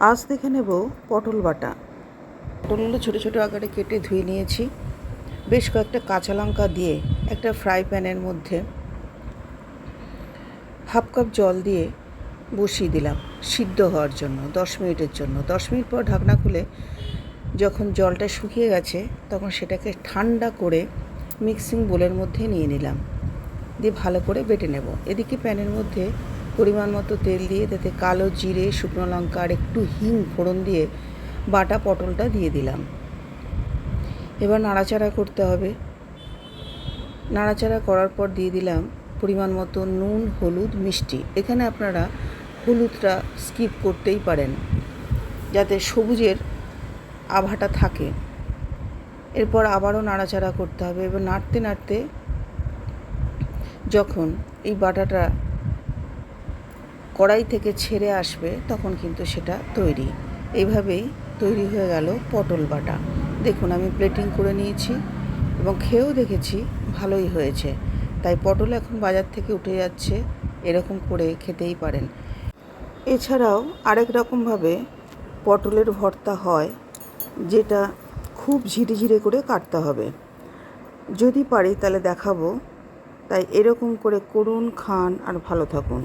আজ দেখে নেব পটল বাটা। পটলগুলো ছোটো ছোটো আকারে কেটে ধুয়ে নিয়েছি। বেশ কয়েকটা কাঁচা লঙ্কা দিয়ে একটা ফ্রাই প্যানের মধ্যে হাফ কাপ জল দিয়ে বসিয়ে দিলাম সিদ্ধ হওয়ার জন্য 10 মিনিটের জন্য। 10 মিনিট পর ঢাকনা খুলে যখন জলটা শুকিয়ে গেছে তখন সেটাকে ঠান্ডা করে মিক্সিং বোলের মধ্যে নিয়ে নিলাম, দিয়ে ভালো করে বেটে নেব। এদিকে প্যানের মধ্যে পরিমাণ মতো তেল দিয়ে তাতে কালো জিরে, শুকনো লঙ্কা আর একটু হিং ফোড়ন দিয়ে বাটা পটলটা দিয়ে দিলাম। এবার নাড়াচাড়া করতে হবে। নাড়াচাড়া করার পর দিয়ে দিলাম পরিমাণ মতো নুন, হলুদ, মিষ্টি। এখানে আপনারা হলুদটা স্কিপ করতেই পারেন যাতে সবুজের আভাটা থাকে। এরপর আবারও নাড়াচাড়া করতে হবে। এবার নাড়তে নাড়তে যখন এই বাটাটা কড়াই থেকে ছেড়ে আসবে তখন কিন্তু সেটা তৈরি। এইভাবেই তৈরি হয়ে গেল পটল বাটা। দেখুন আমি প্লেটিং করে নিয়েছি এবং খেয়েও দেখেছি ভালোই হয়েছে। তাই পটল এখন বাজার থেকে উঠে যাচ্ছে, এরকম করে খেতেই পারেন। এছাড়াও আরেক রকমভাবে পটলের ভর্তা হয়, যেটা খুব ঝিরিঝিরে করে কাটতে হবে। যদি পারি তাহলে দেখাবো। তাই এরকম করে করুন, খান আর ভালো থাকুন।